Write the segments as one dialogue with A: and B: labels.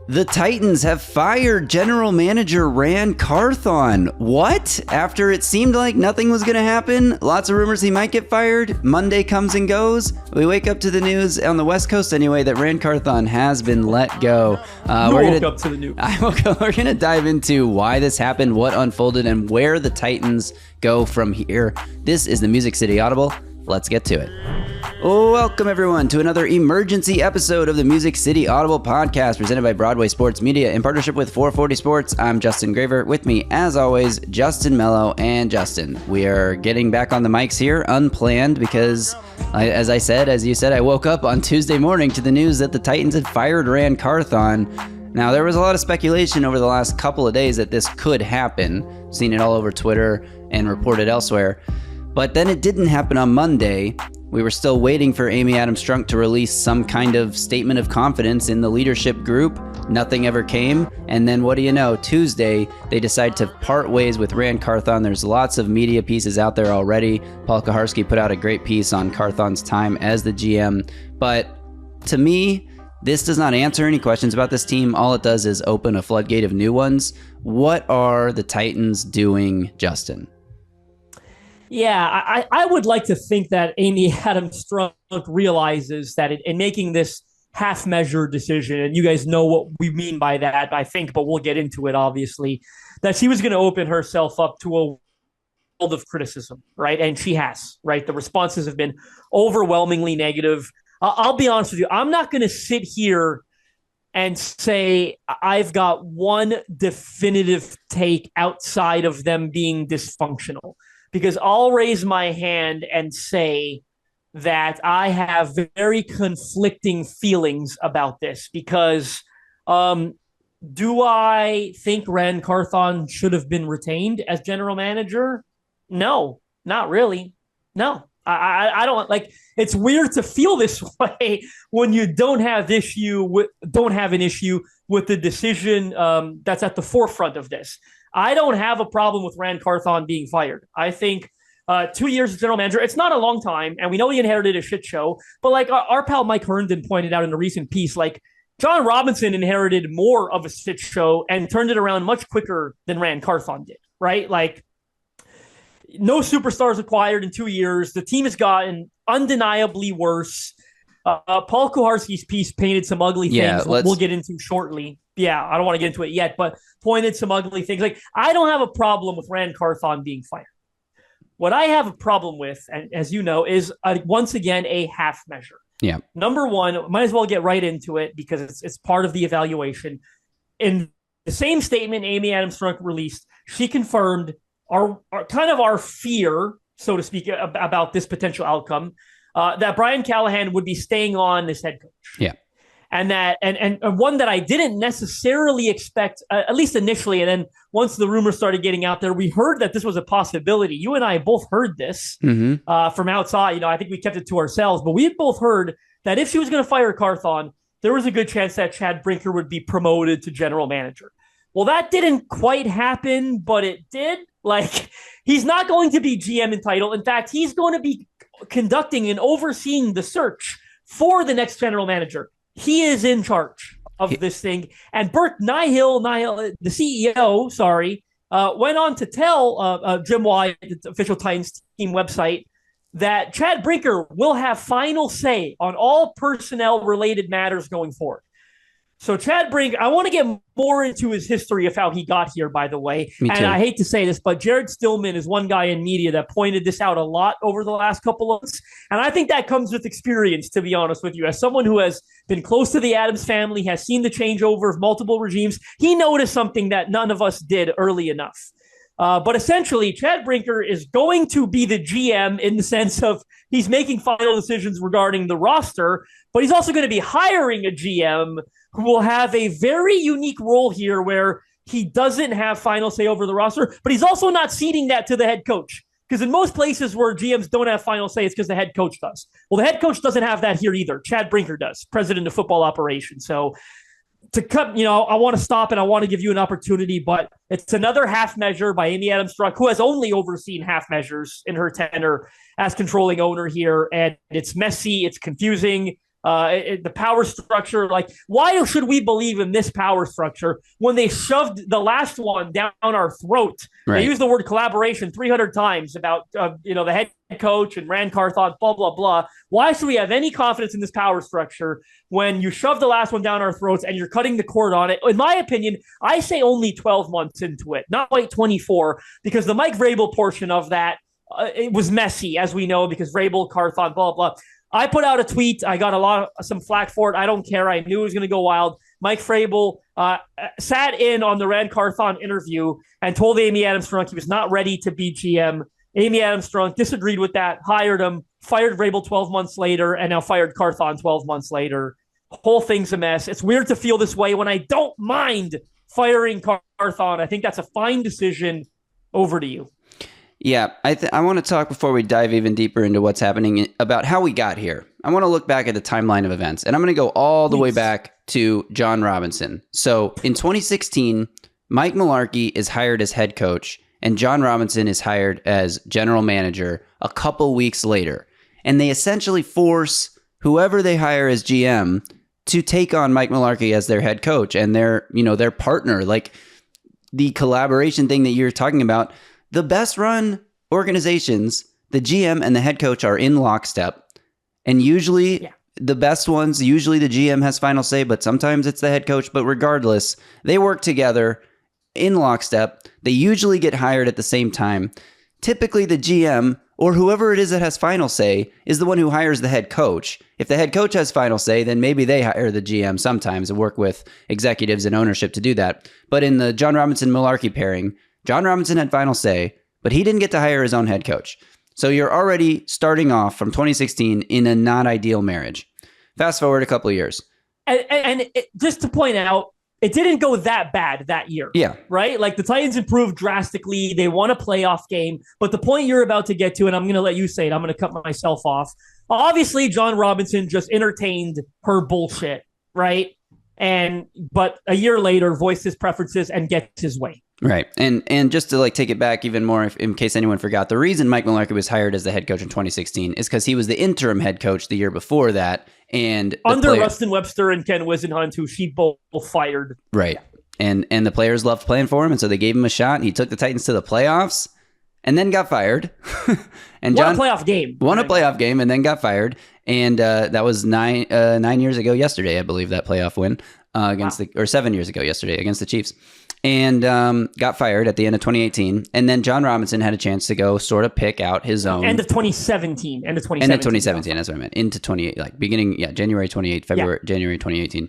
A: The Titans have fired General Manager Ran Carthon. What? After it seemed like nothing was going to happen, lots of rumors he might get fired, Monday comes and goes, we wake up to the news, on the West Coast anyway, that Ran Carthon has been let go.
B: Woke up to the news.
A: We're going to dive into why this happened, what unfolded, and where the Titans go from here. This is the Music City Audible. Let's get to it. Welcome, everyone, to another emergency episode of the Music City Audible podcast presented by Broadway Sports Media in partnership with 440 Sports. I'm Justin Graver. With me, as always, Justin Melo and Justin. We are getting back on the mics here, unplanned, because, as you said, I woke up on Tuesday morning to the news that the Titans had fired Ran Carthon. Now, there was a lot of speculation over the last couple of days that this could happen. Seen it all over Twitter and reported elsewhere. But then it didn't happen on Monday. We were still waiting for Amy Adams Strunk to release some kind of statement of confidence in the leadership group. Nothing ever came. And then what do you know? Tuesday, they decide to part ways with Ran Carthon. There's lots of media pieces out there already. Paul Kuharsky put out a great piece on Carthon's time as the GM. But to me, this does not answer any questions about this team. All it does is open a floodgate of new ones. What are the Titans doing, Justin?
B: Yeah, I would like to think that Amy Adams Strunk realizes that in making this half-measure decision, and you guys know what we mean by that, I think, but we'll get into it, obviously, that she was going to open herself up to a world of criticism, right? And she has, right? The responses have been overwhelmingly negative. I'll be honest with you. I'm not going to sit here and say I've got one definitive take outside of them being dysfunctional. Because I'll raise my hand and say that I have very conflicting feelings about this. Because do I think Ran Carthon should have been retained as general manager? No, not really. No, I don't like. It's weird to feel this way when you don't have an issue with the decision that's at the forefront of this. I don't have a problem with Ran Carthon being fired. I think 2 years as general manager, it's not a long time, and we know he inherited a shit show, but like our pal Mike Herndon pointed out in a recent piece, like John Robinson inherited more of a shit show and turned it around much quicker than Ran Carthon did, right? Like, no superstars acquired in 2 years. The team has gotten undeniably worse. Paul Kuharsky's piece painted some ugly things we'll get into shortly. Yeah, I don't want to get into it yet, but pointed some ugly things. Like, I don't have a problem with Ran Carthon being fired. What I have a problem with, and as you know, is once again a half measure.
A: Yeah.
B: Number one, might as well get right into it because it's part of the evaluation. In the same statement Amy Adams Strunk released, she confirmed our fear, so to speak, about this potential outcome, that Brian Callahan would be staying on as head coach.
A: Yeah.
B: And that, and one that I didn't necessarily expect, at least initially. And then once the rumors started getting out there, we heard that this was a possibility. You and I both heard this from outside. I think we kept it to ourselves, but we had both heard that if she was going to fire Carthon, there was a good chance that Chad Brinker would be promoted to general manager. Well, that didn't quite happen, but it did. Like, he's not going to be GM in title. In fact, he's going to be conducting and overseeing the search for the next general manager. He is in charge of this thing. And Bert Nihil, the CEO, went on to tell Jim Wyatt, the official Titans team website, that Chad Brinker will have final say on all personnel-related matters going forward. So Chad Brinker, I want to get more into his history of how he got here, by the way.
A: Me too.
B: And I hate to say this, but Jared Stillman is one guy in media that pointed this out a lot over the last couple of months. And I think that comes with experience, to be honest with you. As someone who has been close to the Adams family, has seen the changeover of multiple regimes, he noticed something that none of us did early enough. But essentially, Chad Brinker is going to be the GM in the sense of he's making final decisions regarding the roster, but he's also going to be hiring a GM who will have a very unique role here where he doesn't have final say over the roster, but he's also not ceding that to the head coach. Because in most places where GMs don't have final say, it's because the head coach does. Well, the head coach doesn't have that here either. Chad Brinker does, president of football operations. So to cut, I want to stop and I want to give you an opportunity, but it's another half measure by Amy Adams Strunk, who has only overseen half measures in her tenure as controlling owner here. And it's messy. It's confusing. The power structure. Like, why should we believe in this power structure when they shoved the last one down our throat?
A: Right.
B: They used the word collaboration 300 times about the head coach and Ran Carthon, blah, blah, blah. Why should we have any confidence in this power structure when you shove the last one down our throats and you're cutting the cord on it? In my opinion, I say only 12 months into it, not like 24, because the Mike Vrabel portion of that, it was messy, as we know, because Vrabel, Carthon, blah, blah. I put out a tweet. I got some flack for it. I don't care. I knew it was going to go wild. Mike Vrabel sat in on the Ran Carthon interview and told Amy Adams-Strunk he was not ready to be GM. Amy Adams-Strunk disagreed with that, hired him, fired Vrabel 12 months later, and now fired Carthon 12 months later. Whole thing's a mess. It's weird to feel this way when I don't mind firing Carthon. I think that's a fine decision. Over to you.
A: Yeah, I want to talk before we dive even deeper into what's happening about how we got here. I want to look back at the timeline of events, and I'm going to go all the way back to John Robinson. So in 2016, Mike Mularkey is hired as head coach, and John Robinson is hired as general manager a couple weeks later. And they essentially force whoever they hire as GM to take on Mike Mularkey as their head coach and their partner. Like the collaboration thing that you're talking about. The best run organizations, the GM and the head coach are in lockstep. And usually the best ones, usually the GM has final say, but sometimes it's the head coach. But regardless, they work together in lockstep. They usually get hired at the same time. Typically the GM or whoever it is that has final say is the one who hires the head coach. If the head coach has final say, then maybe they hire the GM sometimes and work with executives and ownership to do that. But in the John Robinson-Mularkey pairing, John Robinson had final say, but he didn't get to hire his own head coach. So you're already starting off from 2016 in a not ideal marriage. Fast forward a couple of years.
B: And just to point out, it didn't go that bad that year.
A: Yeah.
B: Right? Like the Titans improved drastically. They won a playoff game. But the point you're about to get to, and I'm going to let you say it, I'm going to cut myself off. Obviously, John Robinson just entertained her bullshit, right? But a year later, voiced his preferences and gets his way.
A: Right. And just to take it back even more, in case anyone forgot, the reason Mike Mularkey was hired as the head coach in 2016 is because he was the interim head coach the year before that. And
B: under Rustin Webster and Ken Wisenhunt, who she both fired.
A: Right. And the players loved playing for him, and so they gave him a shot. He took the Titans to the playoffs and then got fired. And
B: won a playoff game.
A: Won a playoff game and then got fired. And that was 9 years ago yesterday, I believe, that playoff win or 7 years ago yesterday against the Chiefs. And got fired at the end of 2018. And then John Robinson had a chance to go sort of pick out his own.
B: End of 2017. End of
A: 2017, that's what I meant. Into 28, beginning, January 28, January 2018.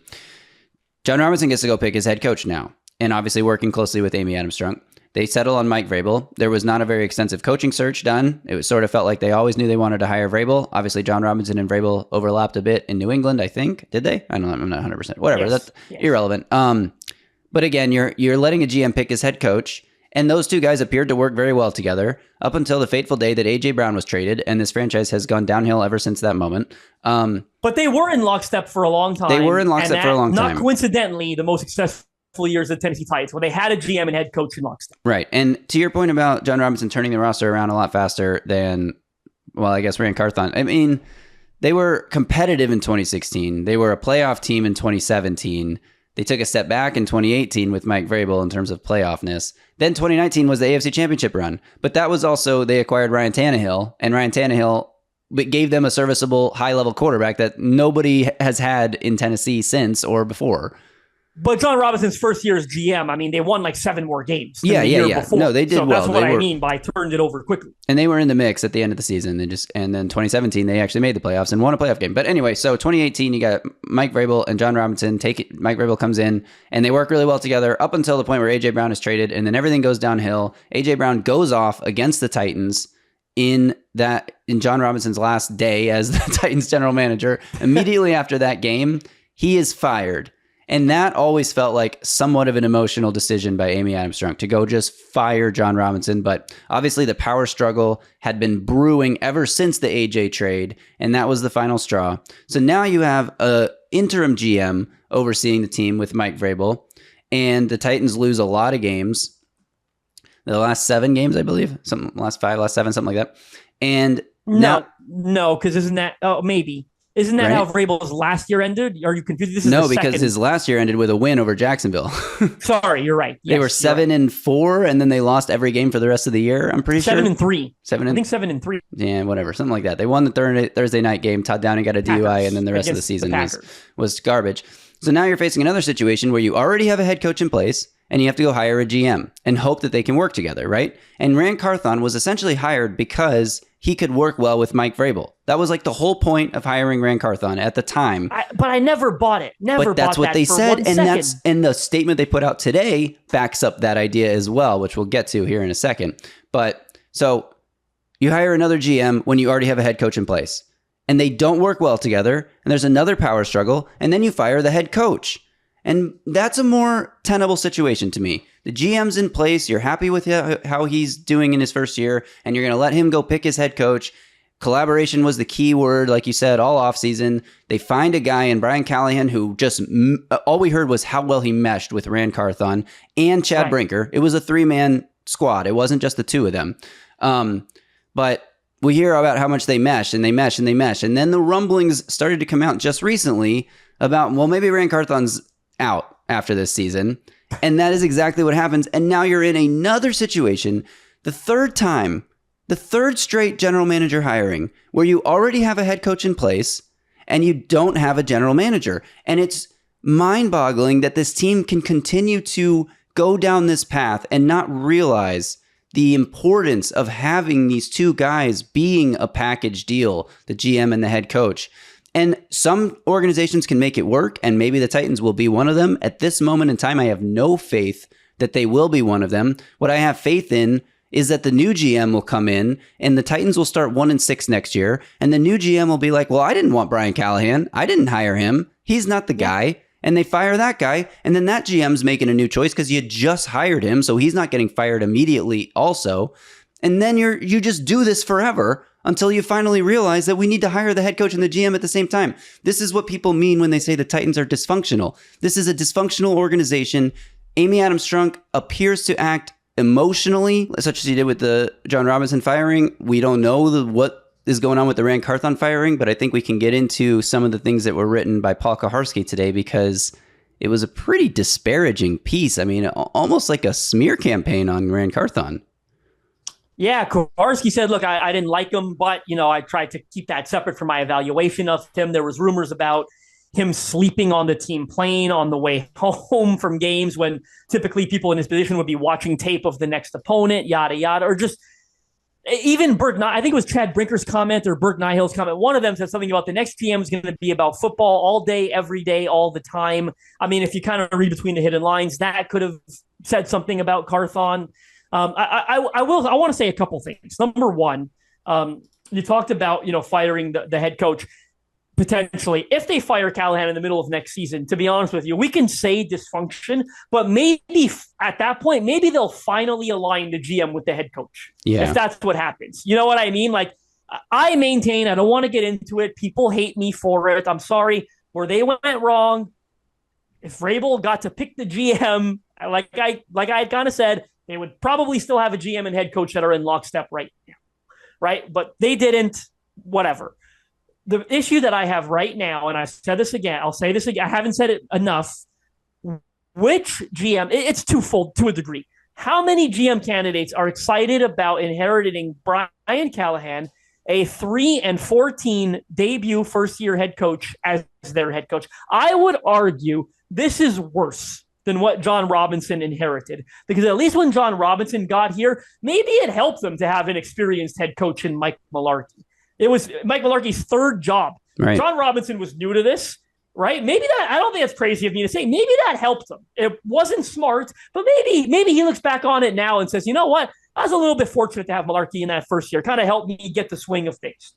A: John Robinson gets to go pick his head coach now. And obviously working closely with Amy Adams-Strunk. They settle on Mike Vrabel. There was not a very extensive coaching search done. It was sort of felt like they always knew they wanted to hire Vrabel. Obviously, John Robinson and Vrabel overlapped a bit in New England, I think. Did they? I don't know. I'm not 100%. Whatever. Yes. That's irrelevant. But again, you're letting a GM pick his head coach, and those two guys appeared to work very well together up until the fateful day that A.J. Brown was traded, and this franchise has gone downhill ever since that moment.
B: But they were in lockstep for a long time. Not coincidentally, the most successful years of the Tennessee Titans, where they had a GM and head coach in lockstep.
A: Right. And to your point about John Robinson turning the roster around a lot faster than, I guess Ran Carthon. I mean, they were competitive in 2016. They were a playoff team in 2017. They took a step back in 2018 with Mike Vrabel in terms of playoffness. Then 2019 was the AFC Championship run. But that was also, they acquired Ryan Tannehill, and Ryan Tannehill gave them a serviceable high-level quarterback that nobody has had in Tennessee since or before.
B: But John Robinson's first year as GM, I mean, they won 7 more games.
A: Yeah.
B: Before.
A: No, they did
B: so
A: well.
B: That's what I mean by turned it over quickly.
A: And they were in the mix at the end of the season. And then 2017, they actually made the playoffs and won a playoff game. But anyway, so 2018, you got Mike Vrabel and John Robinson. Mike Vrabel comes in, and they work really well together up until the point where A.J. Brown is traded, and then everything goes downhill. A.J. Brown goes off against the Titans in John Robinson's last day as the Titans general manager. Immediately after that game, he is fired. And that always felt like somewhat of an emotional decision by Amy Adams-Strunk to go just fire John Robinson. But obviously the power struggle had been brewing ever since the AJ trade, and that was the final straw. So now you have a interim GM overseeing the team with Mike Vrabel, and the Titans lose a lot of games. The last 7 games, I believe. Last 5, last 7, something like that. And
B: no, because isn't that... Oh, maybe. Isn't that
A: right?
B: how Vrabel's last year ended? Are you confused? This is
A: no, because his last year ended with a win over Jacksonville.
B: Sorry, you're right. Yes,
A: they were 7-4, and then they lost every game for the rest of the year. I'm pretty sure
B: 7-3.
A: I
B: think 7-3.
A: Yeah, whatever, something like that. They won the Thursday night game. Todd Downing got a DUI, and then the rest of the season was garbage. So now you're facing another situation where you already have a head coach in place, and you have to go hire a GM and hope that they can work together, right? And Ran Carthon was essentially hired because he could work well with Mike Vrabel. That was like the whole point of hiring Ran Carthon at the time.
B: But I never bought it. But
A: that's what they said, and the statement they put out today backs up that idea as well, which we'll get to here in a second. But so you hire another GM when you already have a head coach in place, and they don't work well together, and there's another power struggle, and then you fire the head coach. And that's a more tenable situation to me. The GM's in place. You're happy with how he's doing in his first year, and you're going to let him go pick his head coach. Collaboration was the key word, like you said, all offseason. They find a guy in Brian Callahan who just, all we heard was how well he meshed with Ran Carthon and Chad Brinker. It was a 3-man squad. It wasn't just the two of them. But we hear about how much they mesh, and they mesh, and they mesh. And then the rumblings started to come out just recently about, well, maybe Ran Carthon's out after this season. And that is exactly what happens. And now you're in another situation, the third straight general manager hiring, where you already have a head coach in place and you don't have a general manager. And it's mind-boggling that this team can continue to go down this path and not realize the importance of having these two guys being a package deal, the GM and the head coach. And some organizations can make it work, and maybe the Titans will be one of them. At this moment in time, I have no faith that they will be one of them. What I have faith in is that the new GM will come in, and the Titans will start 1-6 next year, and the new GM will be like, well, I didn't want Brian Callahan. I didn't hire him. He's not the guy. And they fire that guy, and then that GM's making a new choice because you just hired him, so he's not getting fired immediately also. And then you just do this forever until you finally realize that we need to hire the head coach and the GM at the same time. This is what people mean when they say the Titans are dysfunctional. This is a dysfunctional organization. Amy Adams Strunk appears to act emotionally, such as he did with the John Robinson firing. We don't know what is going on with the Ran Carthon firing, but I think we can get into some of the things that were written by Paul Kaharski today, because it was a pretty disparaging piece. I mean, almost like a smear campaign on Ran Carthon.
B: Yeah, Kowarski said, look, I didn't like him, but, I tried to keep that separate from my evaluation of him. There was rumors about him sleeping on the team plane on the way home from games when typically people in his position would be watching tape of the next opponent, yada, yada, or just even I think it was Chad Brinker's comment or Bert Nihill's comment. One of them said something about the next GM is going to be about football all day, every day, all the time. I mean, if you kind of read between the hidden lines, that could have said something about Carthon. I want to say a couple things. Number one, you talked about, firing the head coach potentially. If they fire Callahan in the middle of next season, to be honest with you, we can say dysfunction, but maybe at that point, maybe they'll finally align the GM with the head coach. Yeah. If that's what happens. You know what I mean? Like, I maintain, I don't want to get into it. People hate me for it. I'm sorry. Where they went wrong, if Vrabel got to pick the GM, like I had kind of said, they would probably still have a GM and head coach that are in lockstep right now, right? But they didn't, whatever. The issue that I have right now, and I said this again, I'll say this again, I haven't said it enough. Which GM, it's twofold to a degree. How many GM candidates are excited about inheriting Brian Callahan, a 3-14 debut first-year head coach, as their head coach? I would argue this is worse than what John Robinson inherited. Because at least when John Robinson got here, maybe it helped them to have an experienced head coach in Mike Mularkey. It was Mike Mularkey's third job. Right. John Robinson was new to this, right? Maybe that, I don't think that's crazy of me to say, maybe that helped him. It wasn't smart, but maybe he looks back on it now and says, you know what? I was a little bit fortunate to have Mularkey in that first year. Kind of helped me get the swing of things.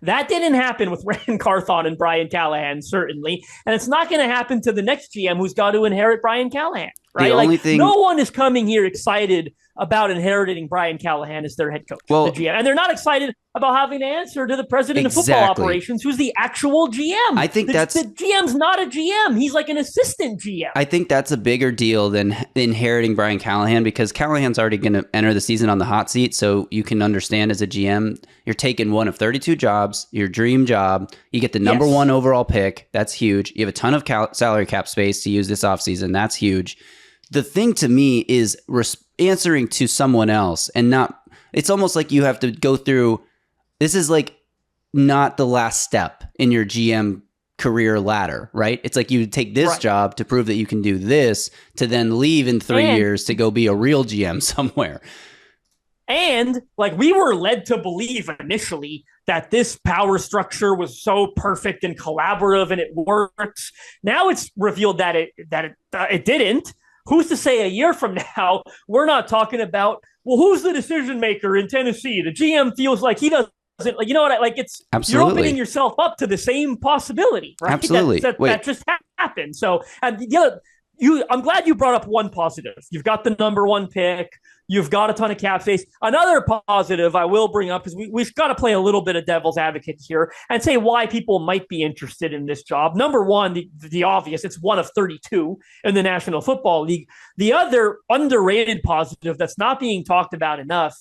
B: That didn't happen with Ran Carthon and Brian Callahan, certainly. And it's not going to happen to the next GM who's got to inherit Brian Callahan. right?
A: The only thing,
B: no one is coming here excited about inheriting Brian Callahan as their head coach, the GM. And they're not excited about having to answer to the president of football operations, who's the actual GM.
A: I think the
B: GM's not a GM. He's like an assistant GM.
A: I think that's a bigger deal than inheriting Brian Callahan, because Callahan's already going to enter the season on the hot seat. So you can understand, as a GM, you're taking one of 32 jobs, your dream job. You get the number one overall pick. That's huge. You have a ton of salary cap space to use this offseason. That's huge. The thing to me is answering to someone else, and not, it's almost like you have to go through, this is like not the last step in your GM career ladder, right? It's like you take this job to prove that you can do this, to then leave in 3 years to go be a real GM somewhere.
B: And like, we were led to believe initially that this power structure was so perfect and collaborative and it works. Now it's revealed that it didn't. Who's to say a year from now we're not talking about, well, who's the decision maker in Tennessee? The GM feels like he doesn't, like, you know what? Like, it's
A: Absolutely.
B: You're opening yourself up to the same possibility, right?
A: Absolutely.
B: That just happened. So, and the other, I'm glad you brought up one positive. You've got the number one pick. You've got a ton of cap space. Another positive I will bring up is we've got to play a little bit of devil's advocate here and say why people might be interested in this job. Number one, the obvious, it's one of 32 in the National Football League. The other underrated positive that's not being talked about enough,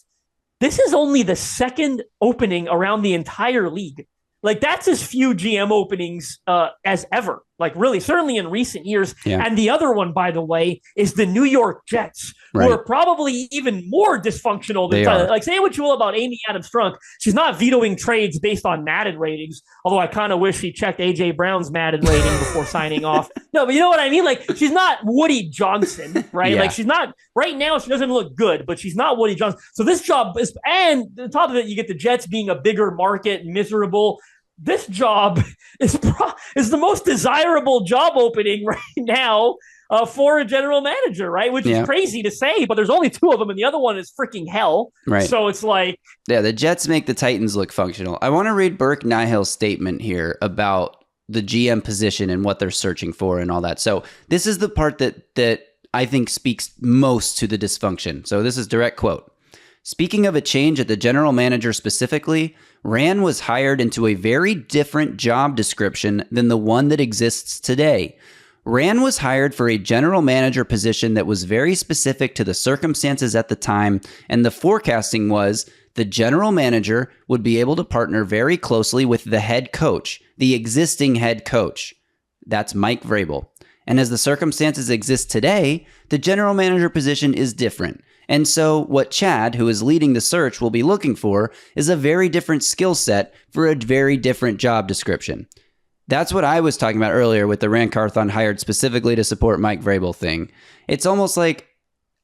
B: this is only the second opening around the entire league. Like, that's as few GM openings as ever. Like, really, certainly in recent years.
A: Yeah.
B: And the other one, by the way, is the New York Jets, who are probably even more dysfunctional than like, say what you will about Amy Adams-Strunk. She's not vetoing trades based on Madden ratings, although I kind of wish she checked A.J. Brown's Madden rating before signing off. No, but you know what I mean? Like, she's not Woody Johnson, right? Like, she's not, right now, she doesn't look good, but she's not Woody Johnson. So this job is, and on top of it, you get the Jets being a bigger market, miserable. This job is the most desirable job opening right now for a general manager, right? Which is crazy to say, but there's only two of them, and the other one is freaking hell.
A: Right.
B: So it's like...
A: Yeah, the Jets make the Titans look functional. I want to read Burke Nihill's statement here about the GM position and what they're searching for and all that. So this is the part that I think speaks most to the dysfunction. So this is direct quote. Speaking of a change at the general manager specifically, Ran was hired into a very different job description than the one that exists today. Ran was hired for a general manager position that was very specific to the circumstances at the time, and the forecasting was the general manager would be able to partner very closely with the head coach, the existing head coach. That's Mike Vrabel. And as the circumstances exist today, the general manager position is different. And so what Chad, who is leading the search, will be looking for is a very different skill set for a very different job description. That's what I was talking about earlier with the Ran Carthon hired specifically to support Mike Vrabel thing. It's almost like...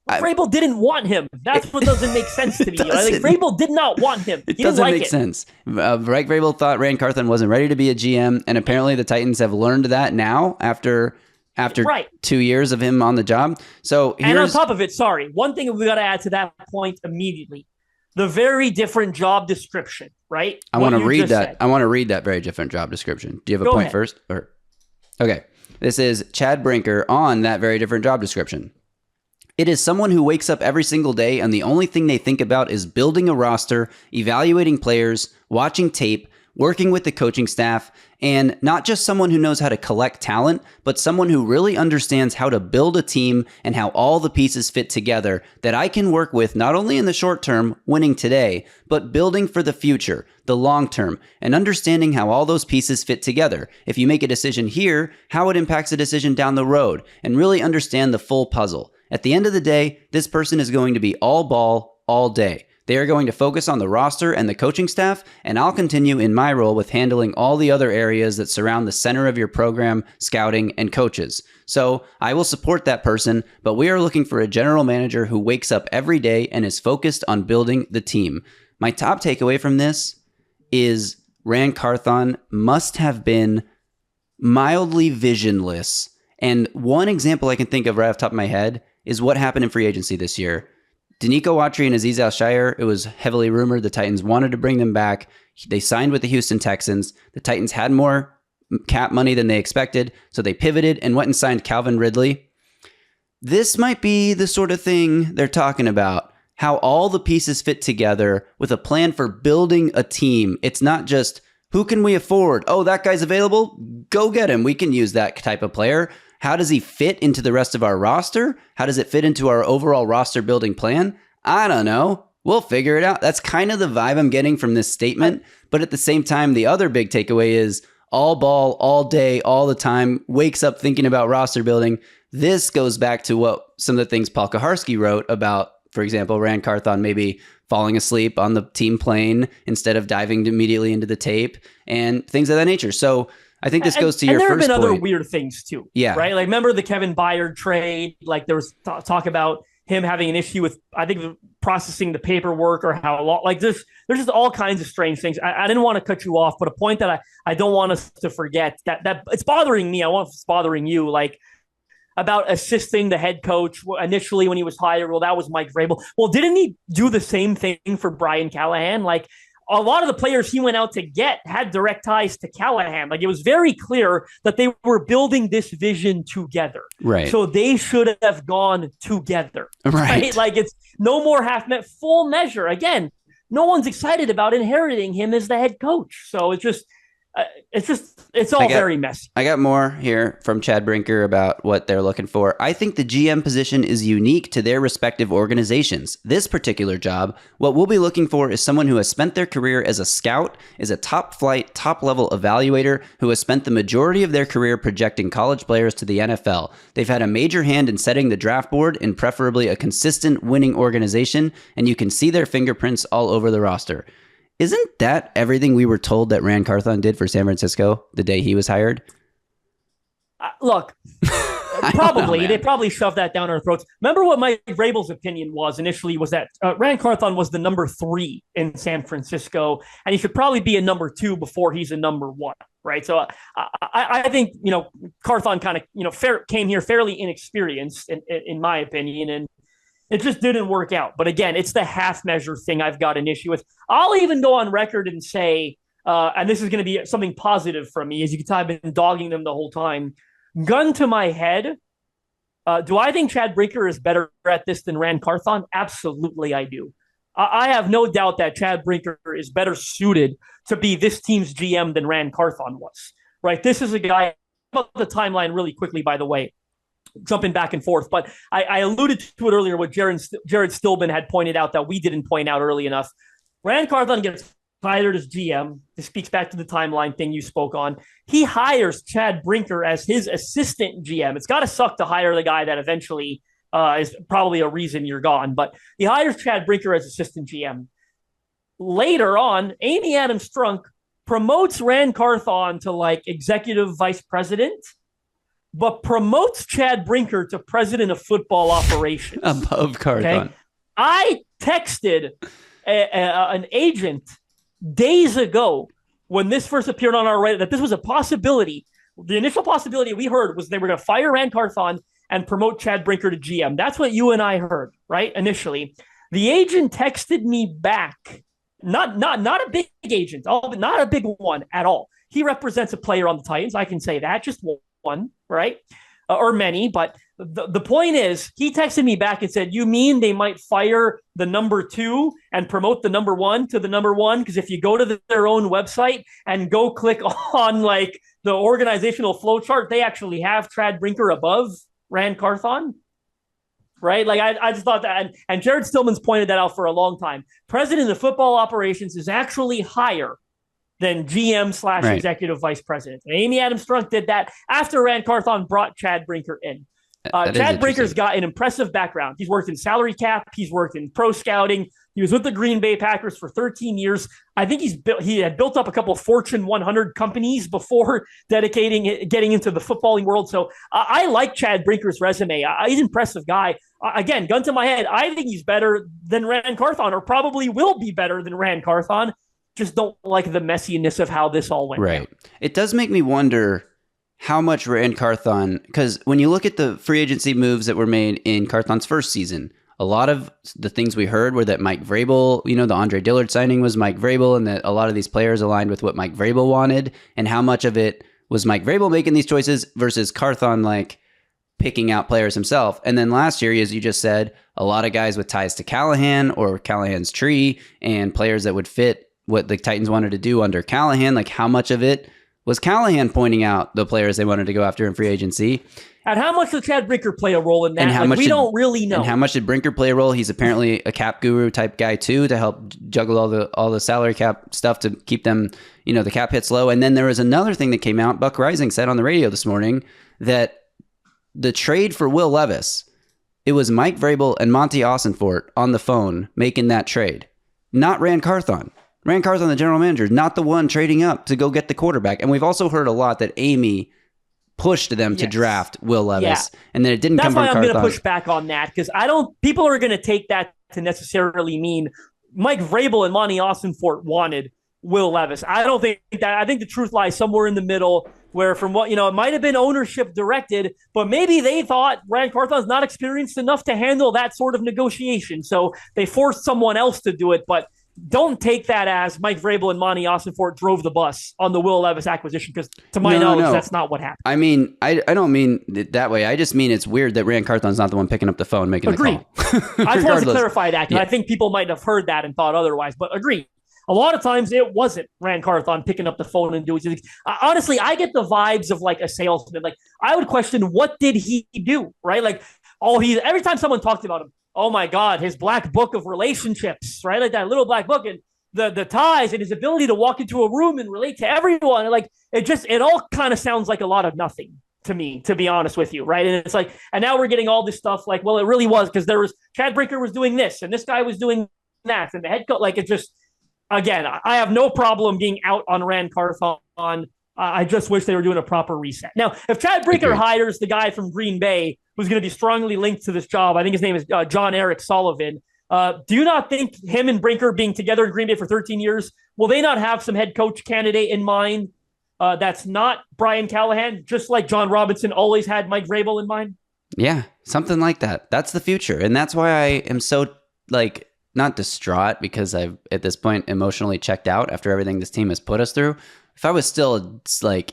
B: Vrabel didn't want him. That's what doesn't make sense to me. Like, Vrabel did not want him. He
A: doesn't
B: like
A: make sense. Mike Vrabel thought Ran Carthon wasn't ready to be a GM, and apparently the Titans have learned that now after 2 years of him on the job. And
B: on top of it, one thing we got to add to that point immediately, the very different job description, right?
A: I want to read that. I want to read that very different job description. Do you have a point first? Okay. This is Chad Brinker on that very different job description. It is someone who wakes up every single day and the only thing they think about is building a roster, evaluating players, watching tape, working with the coaching staff, and not just someone who knows how to collect talent, but someone who really understands how to build a team and how all the pieces fit together that I can work with not only in the short term, winning today, but building for the future, the long term, and understanding how all those pieces fit together. If you make a decision here, how it impacts a decision down the road, and really understand the full puzzle. At the end of the day, this person is going to be all ball, all day. They are going to focus on the roster and the coaching staff, and I'll continue in my role with handling all the other areas that surround the center of your program, scouting, and coaches. So I will support that person, but we are looking for a general manager who wakes up every day and is focused on building the team. My top takeaway from this is Ran Carthon must have been mildly visionless. And one example I can think of right off the top of my head is what happened in free agency this year. Danico Autry and Azeez Al-Shaair, it was heavily rumored the Titans wanted to bring them back. They signed with the Houston Texans. The Titans had more cap money than they expected, so they pivoted and went and signed Calvin Ridley. this might be the sort of thing they're talking about. How all the pieces fit together with a plan for building a team. It's not just, who can we afford? Oh, that guy's available? Go get him. We can use that type of player. How does he fit into the rest of our roster? How does it fit into our overall roster building plan? I don't know. We'll figure it out. That's kind of the vibe I'm getting from this statement. But at the same time, the other big takeaway is all ball, all day, all the time, wakes up thinking about roster building. This goes back to what some of the things Paul Kaharski wrote about, for example, Ran Carthon maybe falling asleep on the team plane instead of diving immediately into the tape and things of that nature. So I think this goes to your first point.
B: And there have been other weird things too.
A: Yeah.
B: Right? Like, remember the Kevin Byard trade? Like, there was talk about him having an issue with, I think, processing the paperwork or how long. Like, there's just all kinds of strange things. I didn't want to cut you off, but a point that I don't want us to forget that it's bothering me. I want it's bothering you. Like, about assisting the head coach initially when he was hired. Well, that was Mike Vrabel. Well, didn't he do the same thing for Brian Callahan? Like, a lot of the players he went out to get had direct ties to Callahan. Like, it was very clear that they were building this vision together.
A: Right.
B: So they should have gone together. Right? Like, it's no more full measure. Again, no one's excited about inheriting him as the head coach. So it's all very messy.
A: I got more here from Chad Brinker about what they're looking for. I think the GM position is unique to their respective organizations. This particular job, what we'll be looking for is someone who has spent their career as a scout, is a top-flight, top-level evaluator, who has spent the majority of their career projecting college players to the NFL. They've had a major hand in setting the draft board and preferably a consistent winning organization, and you can see their fingerprints all over the roster. Isn't that everything we were told that Ran Carthon did for San Francisco the day he was hired?
B: Look, probably. They probably shoved that down our throats. Remember what Mike Vrabel's opinion was initially, was that Ran Carthon was the number 3 in San Francisco, and he should probably be a number 2 before he's a number 1, right? So I think, Carthon kind of, came here fairly inexperienced, in my opinion, and it just didn't work out. But again, it's the half measure thing I've got an issue with. I'll even go on record and say, and this is going to be something positive from me, as you can tell, I've been dogging them the whole time. Gun to my head, do I think Chad Brinker is better at this than Ran Carthon? Absolutely, I do. I have no doubt that Chad Brinker is better suited to be this team's GM than Ran Carthon was. Right? This is a guy, about the timeline really quickly, by the way, jumping back and forth, but I alluded to it earlier what Jared Stillman had pointed out that we didn't point out early enough. Ran Carthon gets hired as GM. This speaks back to the timeline thing you spoke on. He hires Chad Brinker as his assistant GM. It's got to suck to hire the guy that eventually is probably a reason you're gone, but he hires Chad Brinker as assistant GM. Later on, Amy Adams Strunk promotes Ran Carthon to like executive vice president, but promotes Chad Brinker to president of football operations.
A: Above Carthon. Okay?
B: I texted an agent days ago when this first appeared on our Reddit that this was a possibility. The initial possibility we heard was they were going to fire Ran Carthon and promote Chad Brinker to GM. That's what you and I heard, right? Initially. The agent texted me back. Not a big agent, not a big one at all. He represents a player on the Titans. I can say that, just one, right? Or many, but the point is, he texted me back and said, you mean they might fire the number 2 and promote the number 1 to the number 1? Because if you go to their own website and go click on like the organizational flow chart, they actually have Chad Brinker above Ran Carthon, right? Like I just thought that, and Jared Stillman's pointed that out for a long time. President of football operations is actually higher than GM / executive vice president. And Amy Adams Strunk did that after Ran Carthon brought Chad Brinker in. Chad Brinker's got an impressive background. He's worked in salary cap. He's worked in pro scouting. He was with the Green Bay Packers for 13 years. I think he had built up a couple of Fortune 100 companies before getting into the footballing world. So I like Chad Brinker's resume. He's an impressive guy. Again, gun to my head, I think he's better than Ran Carthon, or probably will be better than Ran Carthon. Just don't like the messiness of how this all went down.
A: It does make me wonder how much Ran Carthon, because when you look at the free agency moves that were made in Carthon's first season, a lot of the things we heard were that Mike Vrabel, the Andre Dillard signing was Mike Vrabel, and that a lot of these players aligned with what Mike Vrabel wanted, and how much of it was Mike Vrabel making these choices versus Carthon like, picking out players himself. And then last year, as you just said, a lot of guys with ties to Callahan or Callahan's tree and players that would fit what the Titans wanted to do under Callahan. Like, how much of it was Callahan pointing out the players they wanted to go after in free agency?
B: And how much did Chad Brinker play a role in that?
A: And how much
B: we don't really know.
A: And how much did Brinker play a role? He's apparently a cap guru type guy too, to help juggle all the salary cap stuff to keep them, the cap hits low. And then there was another thing that came out. Buck Rising said on the radio this morning that the trade for Will Levis, it was Mike Vrabel and Monty Ossenfort on the phone making that trade, not Ran Carthon. Ran Carthon, the general manager, not the one trading up to go get the quarterback. And we've also heard a lot that Amy pushed them to draft Will Levis, and then it didn't come from Carthon.
B: That's why I'm going to push back on that, because people are going to take that to necessarily mean Mike Vrabel and Monty Ossenfort wanted Will Levis. I don't think that. I think the truth lies somewhere in the middle, where from what, it might have been ownership directed, but maybe they thought Ran Carthon's not experienced enough to handle that sort of negotiation. So they forced someone else to do it, but don't take that as Mike Vrabel and Monty Ossenfort drove the bus on the Will Levis acquisition, because to my knowledge, that's not what happened.
A: I mean, I don't mean it that way. I just mean it's weird that Ran Carthon's not the one picking up the phone making the call.
B: I just wanted to clarify that, because I think people might have heard that and thought otherwise, but agree. A lot of times it wasn't Ran Carthon picking up the phone and doing something. Honestly, I get the vibes of like a salesman. Like, I would question, what did he do, right? Like, every time someone talked about him, oh my God, his black book of relationships, right? Like that little black book, and the ties and his ability to walk into a room and relate to everyone. And like, it all kind of sounds like a lot of nothing to me, to be honest with you, right? And it's like, and now we're getting all this stuff like, well, it really was, because Chad Brinker was doing this and this guy was doing that, and the head coach, like, it just, again, I have no problem being out on Ran Carthon. I just wish they were doing a proper reset. Now, if Chad Brinker hires the guy from Green Bay who's going to be strongly linked to this job, I think his name is John Eric Sullivan, do you not think him and Brinker being together in Green Bay for 13 years, will they not have some head coach candidate in mind that's not Brian Callahan, just like John Robinson always had Mike Vrabel in mind?
A: Yeah, something like that. That's the future. And that's why I am so, not distraught, because I've at this point emotionally checked out after everything this team has put us through. If I was still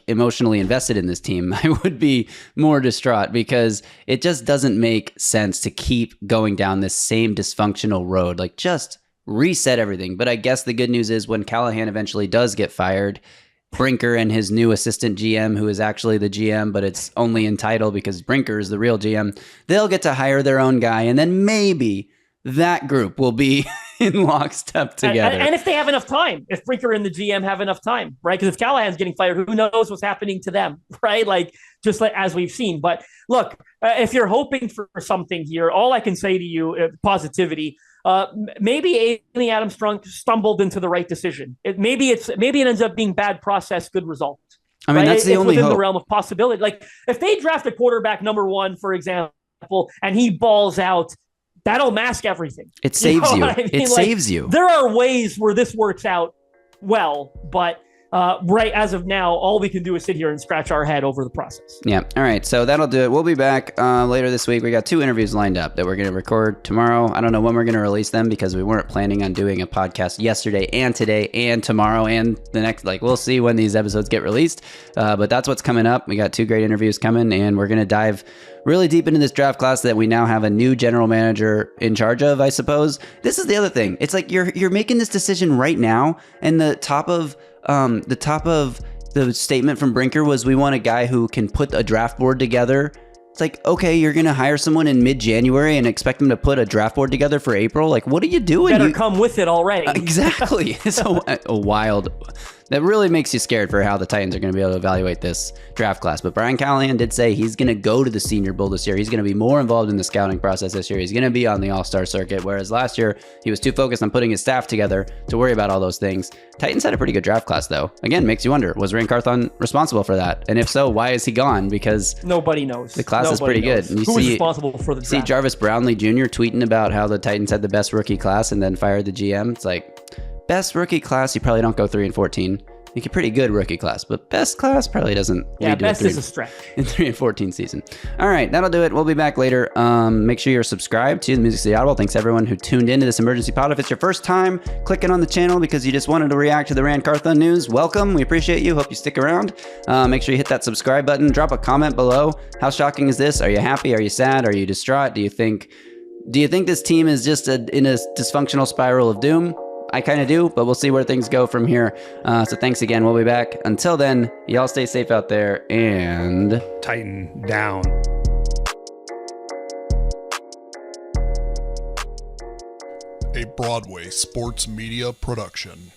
A: emotionally invested in this team, I would be more distraught, because it just doesn't make sense to keep going down this same dysfunctional road. Like, just reset everything. But I guess the good news is when Callahan eventually does get fired, Brinker and his new assistant GM, who is actually the GM, but it's only in title because Brinker is the real GM, they'll get to hire their own guy. And then maybe that group will be in lockstep together.
B: And if they have enough time, if Brinker and the GM have enough time, right? Because if Callahan's getting fired, who knows what's happening to them, right? Just like as we've seen. But look, if you're hoping for something here, all I can say to you, positivity, maybe Anthony Adams stumbled into the right decision. Maybe it ends up being bad process, good result.
A: I mean, that's the only
B: within
A: hope.
B: The realm of possibility. Like, if they draft a quarterback number 1, for example, and he balls out, that'll mask everything.
A: It saves you. I mean? It saves you.
B: There are ways where this works out well, but right as of now, all we can do is sit here and scratch our head over the process.
A: Yeah. All right. So that'll do it. We'll be back later this week. We got 2 interviews lined up that we're going to record tomorrow. I don't know when we're going to release them, because we weren't planning on doing a podcast yesterday and today and tomorrow and the next. We'll see when these episodes get released. But that's what's coming up. We got 2 great interviews coming, and we're going to dive really deep into this draft class that we now have a new general manager in charge of, I suppose. This is the other thing. It's like you're making this decision right now, and the top of the statement from Brinker was, we want a guy who can put a draft board together. It's like, okay, you're going to hire someone in mid-January and expect them to put a draft board together for April? Like, what are you doing?
B: Better come with it already.
A: Exactly. It's a wild... That really makes you scared for how the Titans are going to be able to evaluate this draft class. But Brian Callahan did say he's going to go to the Senior Bowl this year. He's going to be more involved in the scouting process this year. He's going to be on the All-Star circuit, whereas last year he was too focused on putting his staff together to worry about all those things. Titans had a pretty good draft class, though. Again, makes you wonder, was Ran Carthon responsible for that? And if so, why is he gone? Because
B: nobody knows.
A: The class is pretty good. And
B: Who is responsible for the draft?
A: See Jarvis Brownlee Jr. tweeting about how the Titans had the best rookie class and then fired the GM. It's like, best rookie class, you probably don't go 3-14. like a pretty good rookie class, but best class probably doesn't lead to
B: best is a stretch.
A: in 3 and 14 season. All right, that'll do it. We'll be back later. Make sure you're subscribed to the Music City Audible. Thanks everyone who tuned into this emergency pod. If it's your first time clicking on the channel because you just wanted to react to the Ran Carthon news, welcome. We appreciate you. Hope you stick around. Make sure you hit that subscribe button. Drop a comment below. How shocking is this? Are you happy? Are you sad? Are you distraught? Do you think this team is just in a dysfunctional spiral of doom? I kind of do, but we'll see where things go from here. So thanks again. We'll be back. Until then, y'all stay safe out there and
C: Tighten down.
D: A Broadway sports media production.